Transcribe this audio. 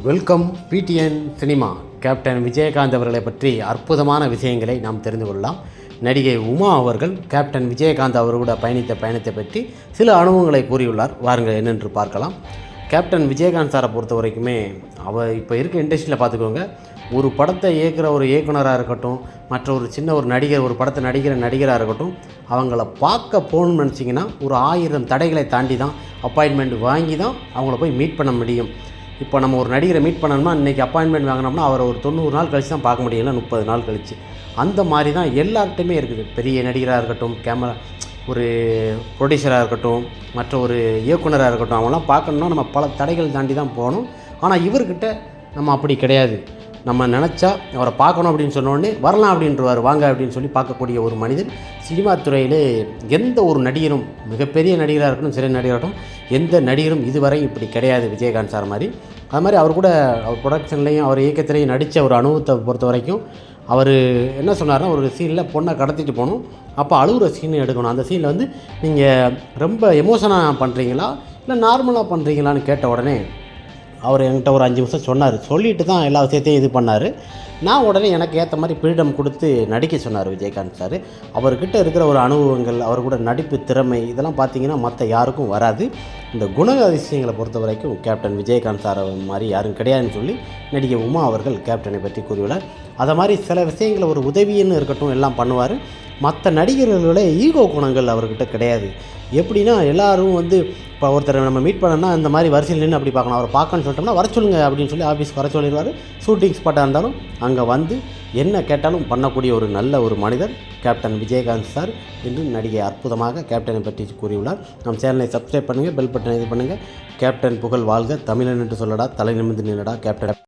Welcome PTN cinema. Captain Vijayakanth அவர்களை பற்றி அற்புதமான விஷயங்களை நாம் தெரிந்து கொள்ளலாம். நடிகை உமா அவர்கள் கேப்டன் விஜயகாந்த் அவரோட பயணித்த பயணத்தை பற்றி சில அனுபவங்களை கூறியுள்ளார். வாருங்கள் என்னென்று பார்க்கலாம். கேப்டன் விஜயகாந்த் சாரை பொறுத்த வரைக்குமே அவர் இப்போ இருக்க இண்டஸ்ட்ரியில் பார்த்துக்கோங்க, ஒரு படத்தை இயக்குகிற ஒரு இயக்குனராக இருக்கட்டும், மற்ற ஒரு சின்ன ஒரு நடிகர் ஒரு படத்தை நடிக்கிற நடிகராக இருக்கட்டும், அவங்கள பார்க்க போகணும்னு நினச்சிங்கன்னா ஒரு 1000 தடைகளை தாண்டி தான் அப்பாயின்மெண்ட் வாங்கி தான் அவங்கள போய் மீட் பண்ண முடியும். இப்போ நம்ம ஒரு நடிகரை மீட் பண்ணணும்னா இன்றைக்கி அப்பாயின்மெண்ட் வாங்கினோம்னா அவரை ஒரு 90 நாள் கழித்து தான் பார்க்க முடியல, 30 நாள் கழித்து. அந்த மாதிரி தான் எல்லார்கிட்டையுமே இருக்குது. பெரிய நடிகராக இருக்கட்டும், ஒரு ப்ரொடியூசராக இருக்கட்டும், மற்ற ஒரு இயக்குனராக இருக்கட்டும், அவங்களாம் பார்க்கணுன்னா நம்ம பல தடைகள் தாண்டி தான் போகணும். ஆனால் இவர்கிட்ட நம்ம அப்படி கிடையாது. நம்ம நினச்சா அவரை பார்க்கணும் அப்படின்னு சொன்னோடனே வரலாம் அப்படின்றவார், வாங்க அப்படின்னு சொல்லி பார்க்கக்கூடிய ஒரு மனிதன். சினிமா துறையிலே எந்த ஒரு நடிகரும், மிகப்பெரிய நடிகராக இருக்கட்டும், சிறிய நடிகராக இருக்கட்டும், எந்த நடிகரும் இதுவரை இப்படி கிடையாது விஜயகாந்த் சார் மாதிரி. அது மாதிரி அவர் கூட அவர் ப்ரொடக்ஷன்லேயும் அவர் இயக்கத்திலையும் நடித்த ஒரு அனுபவத்தை பொறுத்த வரைக்கும் அவர் என்ன சொன்னார்னா, ஒரு சீனில் பொண்ணை கடத்திட்டு போகணும், அப்போ அழுகுற சீன் எடுக்கணும். அந்த சீனில் வந்து நீங்கள் ரொம்ப எமோஷனாக பண்ணுறீங்களா இல்லை நார்மலாக பண்ணுறீங்களான்னு கேட்ட உடனே அவர் என்கிட்ட ஒரு 5 நிமிஷம் சொன்னார். சொல்லிட்டு தான் எல்லா விஷயத்தையும் இது பண்ணார். நான் உடனே எனக்கு ஏற்ற மாதிரி ஃப்ரீடம் கொடுத்து நடிக்க சொன்னார் விஜயகாந்த் சார். அவர்கிட்ட இருக்கிற ஒரு அனுபவங்கள், அவர் கூட நடிப்பு திறமை, இதெல்லாம் பார்த்திங்கன்னா மற்ற யாருக்கும் வராது. இந்த குணாதிசயங்களை பொறுத்த வரைக்கும் கேப்டன் விஜயகாந்த் சார் மாதிரி யாரும் கிடையாதுன்னு சொல்லி நடிகை உமா அவர்கள் கேப்டனை பற்றி கூறியுள்ளார். அதை மாதிரி சில விஷயங்களை ஒரு உதவின்னு இருக்கட்டும் எல்லாம் பண்ணுவார். மற்ற நடிகர்களோட ஈகோ குணங்கள் அவர்கிட்ட கிடையாது. எப்படின்னா எல்லோரும் வந்து இப்போ ஒருத்தரை நம்ம மீட் பண்ணோம்னா இந்த மாதிரி வரிசையில் நின்று அப்படி பார்க்கணும், அவரை பார்க்கணும்னு சொல்லிட்டோம்னா வர சொல்லுங்க அப்படின்னு சொல்லி ஆஃபீஸ்க்கு வர சொல்லிடுவார். ஷூட்டிங் ஸ்பாட்டாக இருந்தாலும் அங்கே வந்து என்ன கேட்டாலும் பண்ணக்கூடிய ஒரு நல்ல ஒரு மனிதர் கேப்டன் விஜயகாந்த் சார் என்று நடிகை அற்புதமாக கேப்டனை பற்றி கூறியுள்ளார். நம் சேனலை சப்ஸ்கிரைப் பண்ணுங்கள், பெல் பட்டனை இது பண்ணுங்கள். கேப்டன் புகழ் வாழ்க, தமிழன் என்று சொல்லடா, தலை நிமிர்ந்து நின்றடா கேப்டன்.